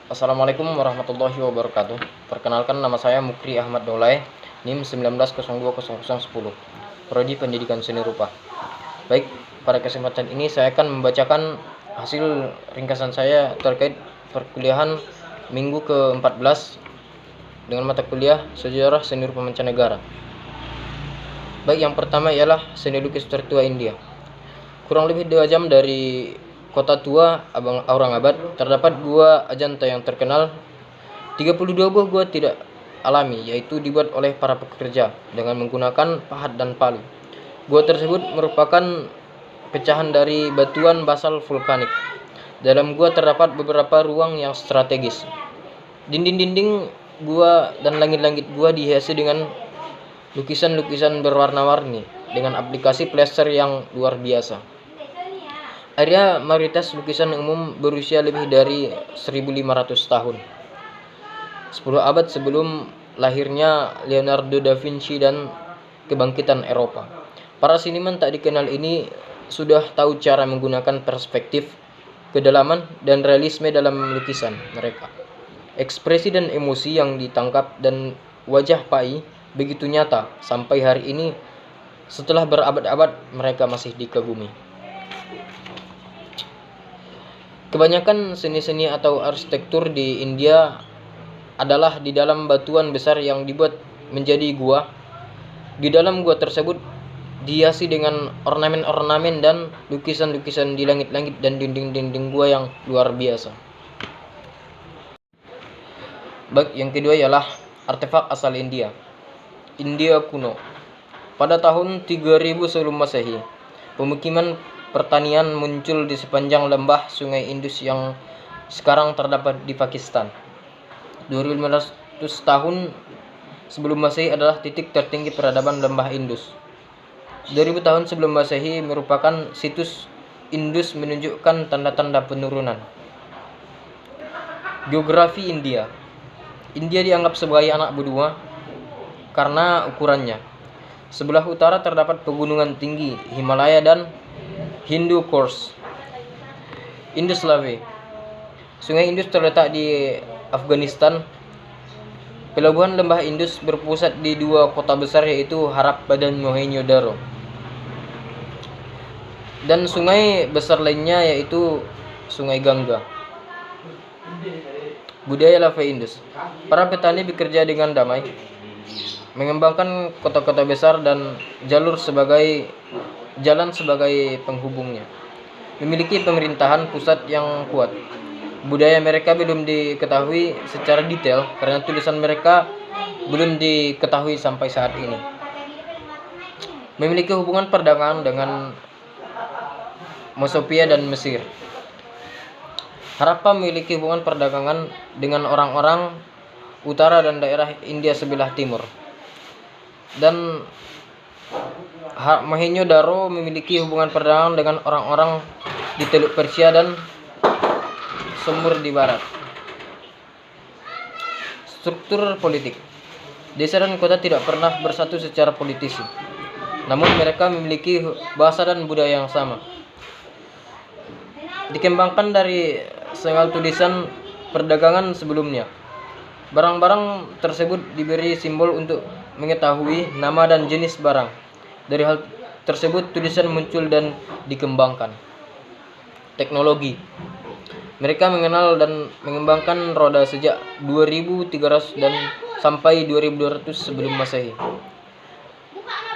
Assalamualaikum warahmatullahi wabarakatuh. Perkenalkan, nama saya Mukri Ahmad Dolai, NIM 19020010, Prodi Pendidikan Seni Rupa. Baik, pada kesempatan ini saya akan membacakan hasil ringkasan saya terkait perkuliahan minggu ke-14 dengan mata kuliah Sejarah Seni Rupa Mancanegara. Baik, yang pertama ialah seni lukis tertua India. Kurang lebih 2 jam dari kota tua Aurangabad terdapat gua Ajanta yang terkenal. 32 buah gua tidak alami, yaitu dibuat oleh para pekerja dengan menggunakan pahat dan palu. Gua tersebut merupakan pecahan dari batuan basal vulkanik. Dalam gua terdapat beberapa ruang yang strategis. Dinding-dinding gua dan langit-langit gua dihiasi dengan lukisan-lukisan berwarna-warni dengan aplikasi plester yang luar biasa. Area mayoritas lukisan umum berusia lebih dari 1500 tahun. 10 abad sebelum lahirnya Leonardo da Vinci dan kebangkitan Eropa. Para seniman tak dikenal ini sudah tahu cara menggunakan perspektif, kedalaman, dan realisme dalam lukisan mereka. Ekspresi dan emosi yang ditangkap dan wajah Pai begitu nyata sampai hari ini. Setelah berabad-abad mereka masih dikagumi. Kebanyakan seni-seni atau arsitektur di India adalah di dalam batuan besar yang dibuat menjadi gua. Di dalam gua tersebut dihiasi dengan ornamen-ornamen dan lukisan-lukisan di langit-langit dan dinding-dinding gua yang luar biasa. Baik, yang kedua ialah artefak asal India. India kuno. Pada tahun 3000 sebelum Masehi, pemukiman pertanian muncul di sepanjang lembah Sungai Indus yang sekarang terdapat di Pakistan. 2500 tahun sebelum Masehi adalah titik tertinggi peradaban lembah Indus. 2000 tahun sebelum Masehi merupakan situs Indus menunjukkan tanda-tanda penurunan. Geografi India. India dianggap sebagai anak benua karena ukurannya. Sebelah utara terdapat pegunungan tinggi Himalaya dan Hindu Kush. Indus Valley. Sungai Indus terletak di Afghanistan. Pelabuhan lembah Indus berpusat di 2 kota besar, yaitu Harappa dan Mohenjo-daro. Dan sungai besar lainnya yaitu Sungai Gangga. Budaya lava Indus. Para petani bekerja dengan damai, mengembangkan kota-kota besar dan jalan sebagai penghubungnya. Memiliki pemerintahan pusat yang kuat. Budaya mereka belum diketahui secara detail karena tulisan mereka belum diketahui sampai saat ini. Memiliki hubungan perdagangan dengan Mesopia dan Mesir. Harappa memiliki hubungan perdagangan dengan orang-orang utara dan daerah India sebelah timur. Dan Mohenjo-daro memiliki hubungan perdagangan dengan orang-orang di Teluk Persia dan Sumur di barat. Struktur politik. Desa dan kota tidak pernah bersatu secara politisi, namun mereka memiliki bahasa dan budaya yang sama. Dikembangkan dari segala tulisan perdagangan sebelumnya. Barang-barang tersebut diberi simbol untuk mengetahui nama dan jenis barang. Dari hal tersebut tulisan muncul dan dikembangkan. Teknologi. Mereka mengenal dan mengembangkan roda sejak 2300 dan sampai 2200 sebelum Masehi.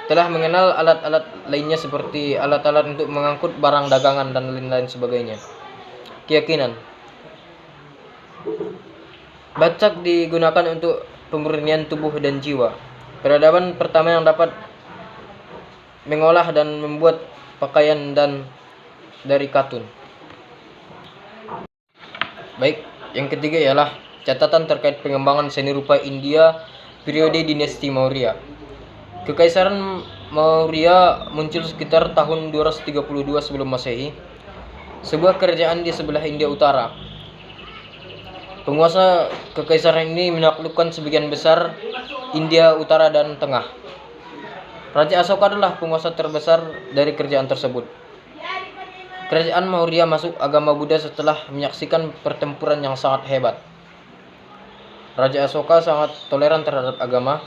Telah mengenal alat-alat lainnya seperti alat-alat untuk mengangkut barang dagangan dan lain-lain sebagainya. Keyakinan. Bacak digunakan untuk pemurnian tubuh dan jiwa. Peradaban pertama yang dapat mengolah dan membuat pakaian dan dari katun. Baik, yang ketiga ialah catatan terkait pengembangan seni rupa India periode dinasti Maurya. Kekaisaran Maurya muncul sekitar tahun 232 sebelum Masehi, sebuah kerajaan di sebelah India Utara. Penguasa kekaisaran ini menaklukkan sebagian besar India Utara dan Tengah. Raja Asoka adalah penguasa terbesar dari kerajaan tersebut. Kerajaan Maurya masuk agama Buddha setelah menyaksikan pertempuran yang sangat hebat. Raja Asoka sangat toleran terhadap agama.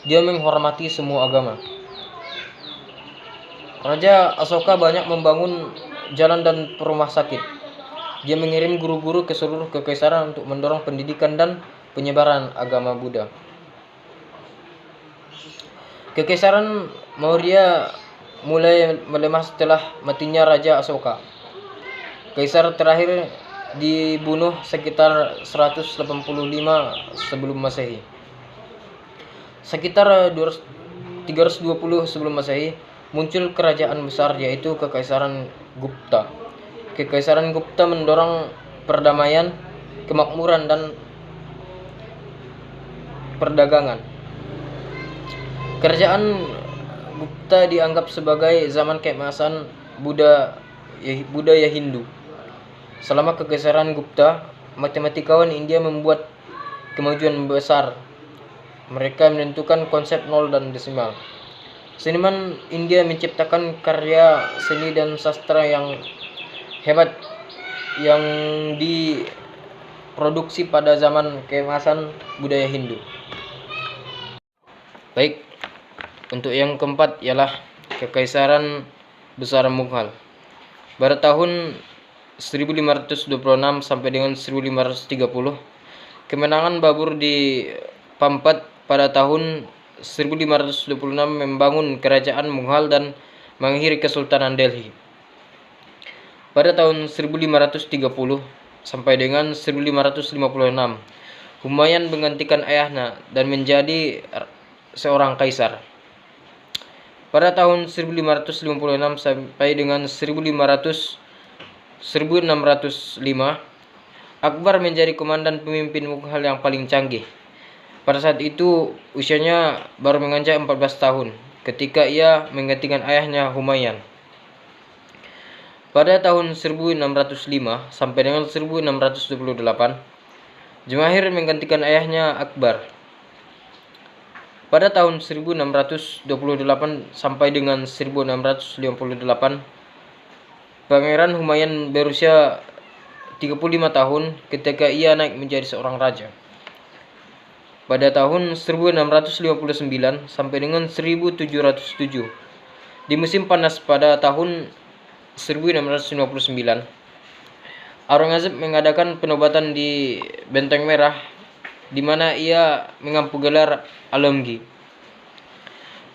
Dia menghormati semua agama. Raja Asoka banyak membangun jalan dan rumah sakit. Dia mengirim guru-guru ke seluruh kekaisaran untuk mendorong pendidikan dan penyebaran agama Buddha. Kekaisaran Maurya mulai melemah setelah matinya Raja Asoka. Kaisar terakhir dibunuh sekitar 185 sebelum Masehi. Sekitar 320 sebelum Masehi muncul kerajaan besar yaitu Kekaisaran Gupta. Kekaisaran Gupta mendorong perdamaian, kemakmuran dan perdagangan. Kerajaan Gupta dianggap sebagai zaman keemasan budaya Hindu. Selama Kekaisaran Gupta, matematikawan India membuat kemajuan besar. Mereka menentukan konsep nol dan desimal. Seniman India menciptakan karya seni dan sastra yang hebat yang diproduksi pada zaman keemasan budaya Hindu. Baik, untuk yang keempat ialah Kekaisaran Besar Mughal. Pada tahun 1526 sampai dengan 1530, kemenangan Babur di Pampat pada tahun 1526 membangun kerajaan Mughal dan mengakhiri Kesultanan Delhi. Pada tahun 1530 sampai dengan 1556, Humayun menggantikan ayahnya dan menjadi seorang kaisar. Pada tahun 1556 sampai dengan 1605, Akbar menjadi komandan pemimpin Mughal yang paling canggih. Pada saat itu usianya baru menginjak 14 tahun ketika ia menggantikan ayahnya Humayun. Pada tahun 1605 sampai dengan 1628, Jumahir menggantikan ayahnya Akbar. Pada tahun 1628 sampai dengan 1658, Pangeran Humayun berusia 35 tahun ketika ia naik menjadi seorang raja. Pada tahun 1659 sampai dengan 1707, di musim panas pada tahun 1659, Aurangzeb mengadakan penobatan di Benteng Merah, di mana ia mengampu gelar Alamgir.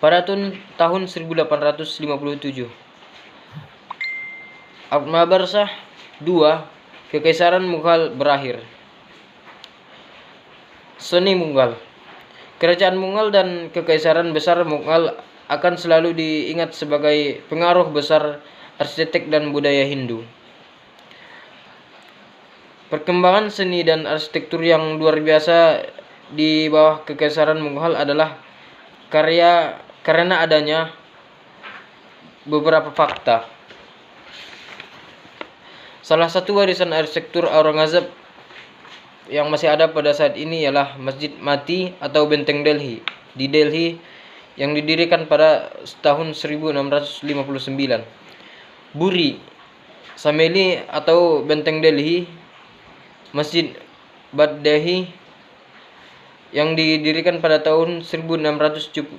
Pada tahun 1857, Akbar Shah II, Kekaisaran Mughal berakhir. Seni Mughal. Kerajaan Mughal dan Kekaisaran Besar Mughal akan selalu diingat sebagai pengaruh besar arsitek dan budaya Hindu. Perkembangan seni dan arsitektur yang luar biasa di bawah Kekaisaran Mughal adalah karena adanya beberapa fakta. Salah satu warisan arsitektur Aurangzeb yang masih ada pada saat ini ialah Masjid Mati atau Benteng Delhi di Delhi yang didirikan pada tahun 1659. Buri Sameli atau Benteng Delhi, Masjid Baddahi yang didirikan pada tahun 1674.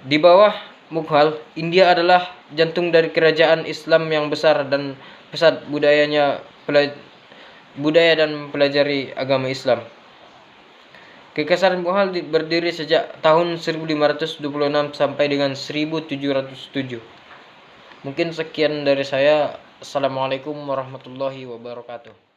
Di bawah Mughal, India adalah jantung dari kerajaan Islam yang besar dan pusat budaya dan mempelajari agama Islam. Kekaisaran Mughal berdiri sejak tahun 1526 sampai dengan 1707. Mungkin sekian dari saya. Assalamualaikum warahmatullahi wabarakatuh.